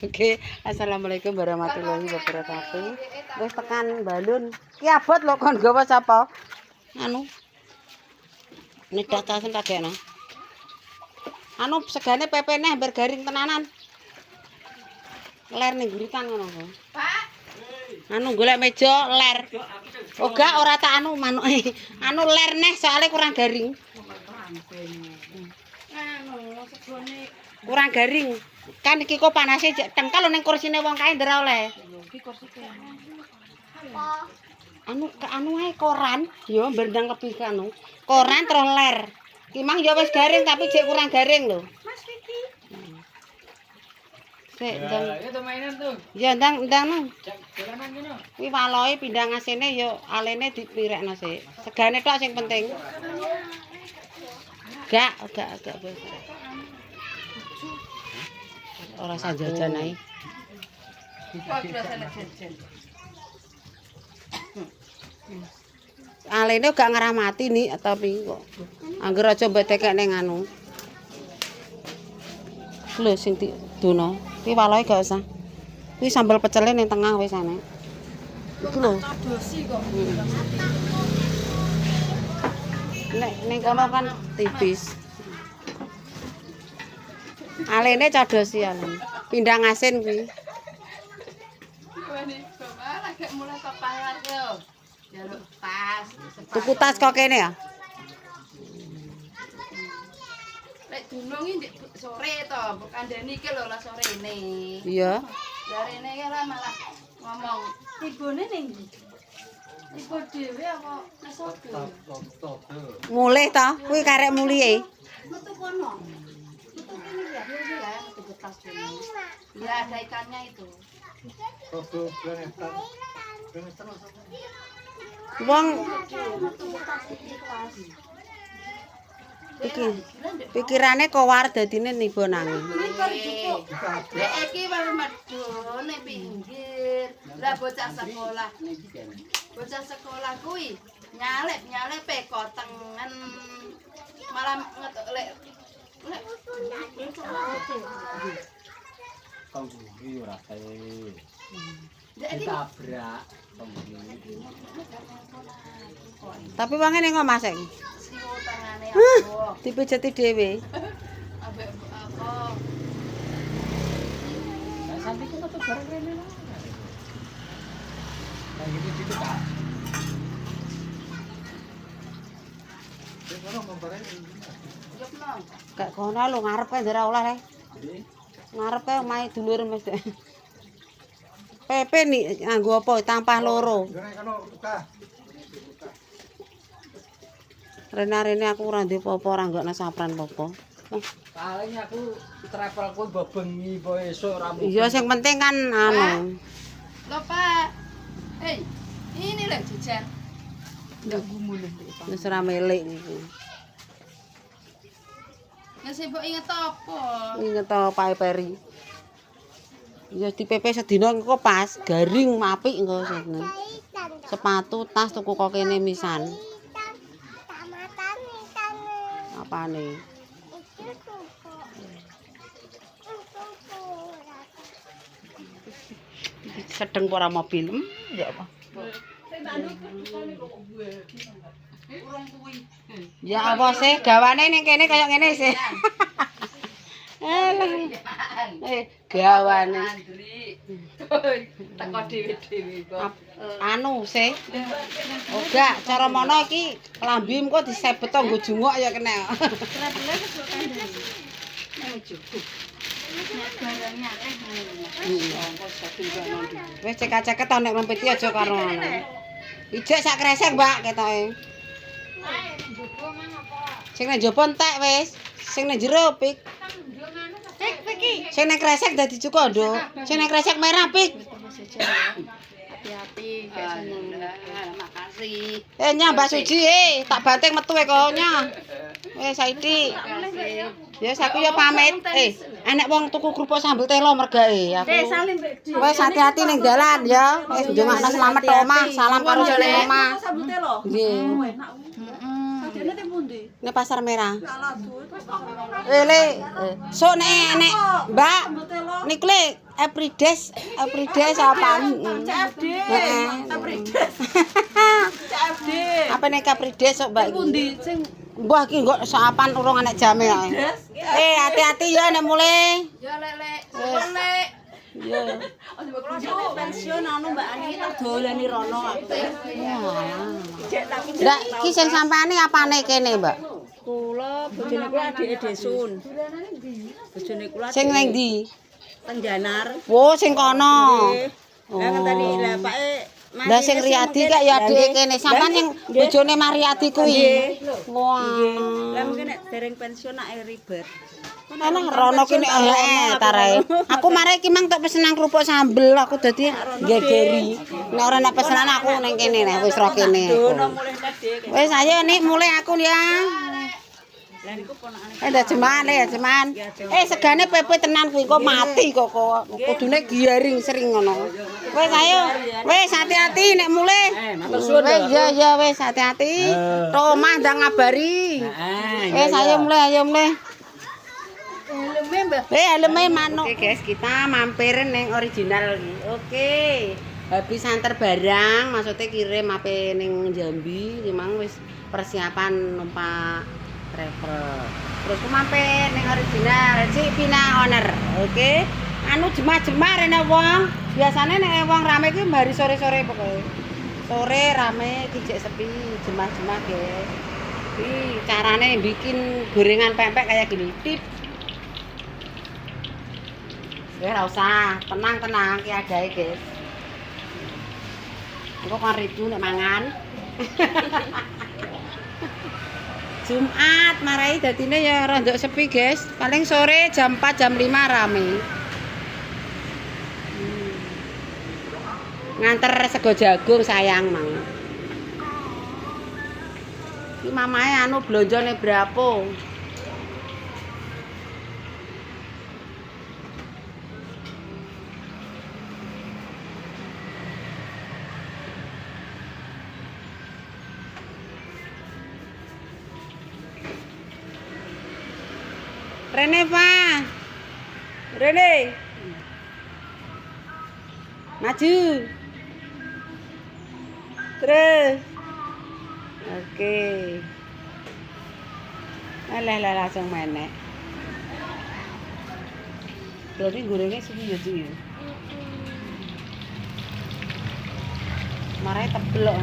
Oke, assalamualaikum warahmatullahi wabarakatuh. Wis tekan balun. Ki abot lho kon gawa sapa? Anu. Nidak tasen tak gekno. Anu segane pepene hampir garing tenanan. Ler ning guritan ngono kok. Pak. Anu golek meja ler. Oga ora tak anu manuke. Anu ler neh soalnya kurang garing. Anu segone kurang garing. Kan iki kok panase jek tengkal ning kursine wong kae ndra oleh. Iki kursine. Anu ae koran, ya mbendang lebih anu. Koran terus ler. Ki mang ya wis garing tapi jek kurang garing lho. Mas Vicky. Sik, ndang. Ya to mainan tuh. Ya ndang no. Dolanan ngono. Kuwi waloe pindang asine ya alene dipirekno sik. Segane tok sing penting. Gak ora sajajan ae. Alene gak ngramati nih tapi kok. Angger aja mbok tekek ning anu. Lho sing didono. Kuwi waloe gak usah. Kuwi sambel pecele ning tengah wis ana. Iki lho. Ning kono kan tipis. Alene cadosi alene. Pindang asin kuwi. Tuku tas kok kene ya? Lek dunung iki sore to, kandhani iki lho lah sore ini. Iya. Ya rene iki lah malah ngomong, "Tibone ning ndi?" Tiba dhewe apa nesodo? Mulih to, kuwi karek mulihe. Metu kono. Metu kene ya, ya metu betas dene. Ya ada ikannya itu. Wong pikirane kowar dadine nibo nanging. Lek iki baru medho ning pinggir. Lah bocah sekolah. Bocah sekolah kuwi nyalep pekotengen. Malah lek Kanggugi ora kae. Ditabrak kanggugi. Tapi wonge ning omah sing. siwo tangane apa? Dipijeti dhewe. Ambek apa? Lah sampe ku metu bareng rene lah. Lah iki ditu Kak. Wis ono membaren. Yopno. Gak kono lho ngarepe ndara oleh le. Ngarepe omahe dulur mesti. Pepe nih nganggo apa tampah loro. Rene aku ora ndek apa-apa ora nggone sapran apa-apa. Paling aku travel ku mbok bengi po esuk ora mungkin. Iya sing penting kan anu. Loh Pak. Hei, ini loh jajan. Enggak gumun deh Pak. Wis ora melek iki. Ya sibuk inget apa? Inget to Pak Peri. Ya di PP sedina engko pas garing apik engko senen. Sepatu, tas tuku kok kene misan. Apane? Sedeng ora mobil. Ya apa? Ya apa sih gawane ning kene kaya ngene sih. Gawane. Teko dhewe-dhewe kok. Anu sih. Oga cara mono iki lambi engko disebet nggo junguk ya kena. Travelnya kesuk kandhani. Nang cukup. Barangnya akeh ngono. Wis cek-ceket to nek lempiti aja karo ngono. Ijek sak kresek, Mbak, ketoke. Sing nang njaba entek wis. Sing nang jero pik. Sing nang kresek dadi cukup, Nduk. Sing nang kresek merah pik. Hati-hati, makasih. Nya Mbak Suji, tak banting metu kok nya. Wis saiki. Ya saku ya pamit. Enek wong tuku kerupuk sambel telo mergae. Aku. Wis hati-hati ning dalan ya. Wis njongakno selamat omah. Salam karo jane omah. Sambel telo. Nggih. Sajane teng pundi? Ning pasar merah. Salah duit. Le, sok nek Mbak. Niku le everyday apaan? CFD. Heeh. CFD. Apa nek everyday sok Mbak? Pundi sing Mbah iki kok sapan urung enek jame ae. Hati-hati ya nek mulai. Ya lek. Iya. pensiun anu Mbak Ani tak dolani rono aku. Ndak iki sing sampane apane kene, Mbak? Kula bojone kula adike Desun. Bojone kula Sing ning ndi? Tengganar. Wo sing kono. Lah ngenteni lah Pake Lah sing Riyadi kak ya adike kene. Sampeyan sing bojone Mariadi kuwi. Wah. Lah mungkin nek dereng pensiun nak ribet. Ana rono kene tarae. Aku mare iki mang tok pesenan kerupuk sambel aku dadi gegeri. Nek ora nek pesenan aku ning kene nek wis ro kene. Dono mulih tadi. Wis ayo nih mulai aku ya. Lah niku ponakane. Dah jeman ya jeman. Segane pepe tenan kuwi kok mati kok kudune giaring sering ngono. Wis ayo. Wis hati-hati nek mulai. Matur suwun. Wis ya wis hati-hati. Tok omah ndang ngabari. Wis ayo mulai. Helme manuk. Oke guys, kita mampir neng original iki. Oke. Habis antar barang, maksudnya kirim ape ning Jambi, memang wis persiapan numpak travel. Terus ku mampir ning original, si Pina Owner. Oke. Anu jemah-jemah rene wong. Biasane nek wong rame kuwi mbari sore-sore pokoke. Sore rame kijek sepi, jemah-jemah guys. Iki carane bikin gorengan pempek kayak gini. Tip. Ya ora usah, tenang ki adae, guys. Engko kan ridu nek mangan. Jumat marai dadine ya rondok sepi, guys. Paling sore jam 4 jam 5 rame. Nganter sego jagung sayang mang. Iki mamae anu blonjone brapo. Rene Pak. Rene. Maju. Terus. Oke. Alah langsung menek. Berarti gorengnya sepi ya, Ci. Marai tebel kok.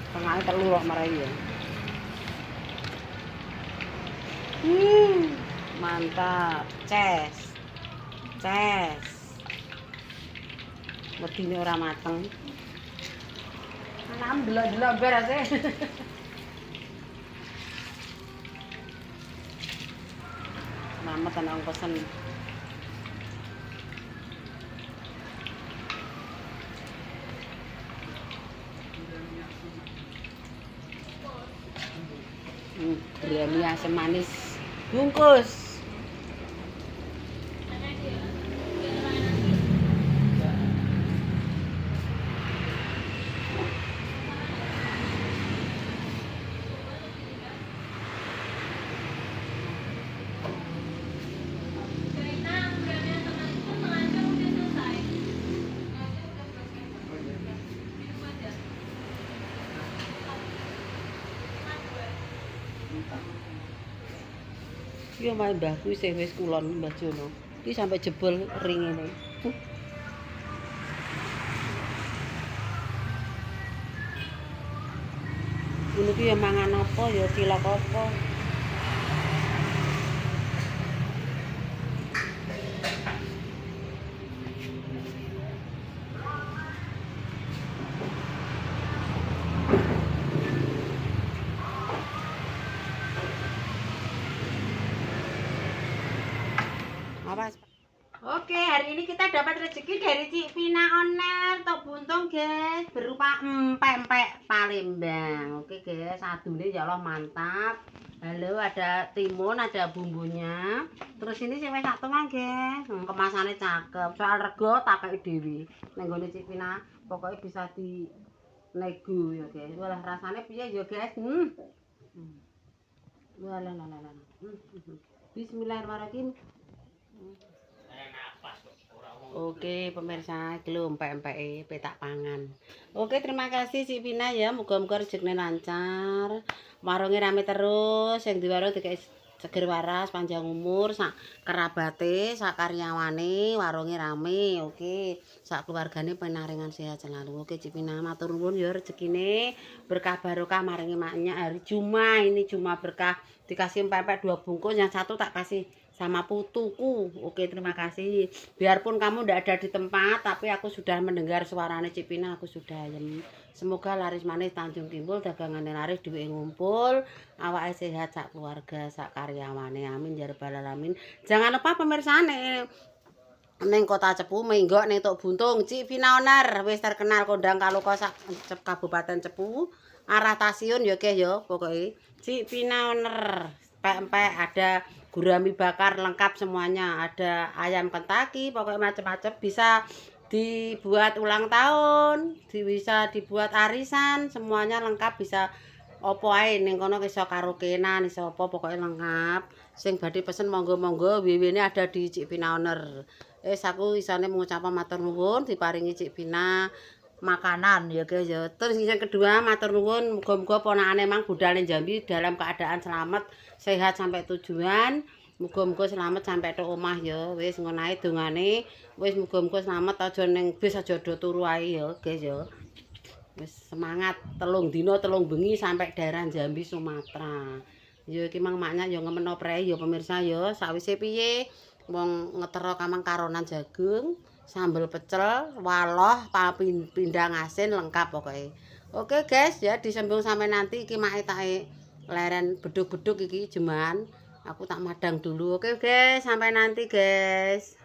Tengahnya telur kok marai ya. Mantap. Ces. Wedine ora mateng. Anam delok-delok beres e. Mamet ana pesen. Biryani asam manis bungkus. Iki omahe mbahku sing wis kulon Mbah Jono. Iki sampai jebol ring ini. Ngono ki ya mangan apa ya cilok apa. Apa? Oke, hari ini kita dapat rezeki dari Cik Vina Oner tok buntung guys, berupa empek-empek Palembang. Oke guys, adune ya Allah mantap. Halo, ada timun, ada bumbunya. Terus ini sing wis sak tuang guys. Kemasannya cakep. Soal rego tak kei dhewe. Ning gone Cik Vina, pokoknya bisa di nego ya guys. Walah rasanya piye ya guys? Walah. Bismillahirrahmanirrahim. Oke pemirsa, iki lho empek-empeke petak pangan. Oke, terima kasih Cik Vina ya, muga-muga rezekine lancar. Warunge rame terus, sing di warung dikek seger waras, panjang umur, sak kerabate, sak karyawane, warunge rame. Oke, sak keluargane penaringan sehat selalu. Oke Cik Vina, matur nuwun ya rezekine berkah barokah maringi maknya hari Jumat ini Jumat berkah dikasih empek-empek 2 bungkus, yang satu tak kasih sama putuku. Oke, terima kasih. Biarpun kamu tidak ada di tempat, tapi aku sudah mendengar suaranya Cik Vina, aku sudah ayem. Semoga laris manis Tanjung Timbul, dagangannya laris, duit ngumpul, awake sehat sak keluarga, sak karyawane. Amin ya rabbal alamin. Jangan lupa pemirsa ning Kota Cepu menggok ning Tok Buntung Cik Vina Oner wis terkenal kondang kaloka sak Kabupaten Cepu arah stasiun ya guys ya, pokoknya Cik Vina Oner empek-empek, ada gurami bakar lengkap semuanya, ada ayam Kentucky, pokoknya macam-macam, bisa dibuat ulang tahun, bisa dibuat arisan, semuanya lengkap, bisa opo ae ning kono iso karaokean, iso apa pokoknya lengkap. Sing badhe pesen monggo-monggo, WW-ne ada di Cik Vina Oner. Aku isane mengucapkan matur nuwun diparingi Cik Vina makanan ya guys ya. Terus yang kedua matur nuwun muga-muga ponakane Mang budal ning Jambi dalam keadaan selamat sehat sampai tujuan. Muga-muga selamat sampai tok omah ya. Wis ngono ae dongane. Wis muga-muga selamat aja ning bis aja do turu ae ya guys ya. Wis semangat 3 dina 3 bengi sampai daerah Jambi Sumatera. Ya iki Mang maknya ya ngemeno prei ya pemirsa ya. Sawise piye wong ngetero kamang karonan jagung, sambal pecel, waloh, pindang asin lengkap pokoknya. Oke guys ya, disembung sampai nanti iki mak etake leren beduk-beduk iki jeman. Aku tak madang dulu. Oke guys, sampai nanti guys.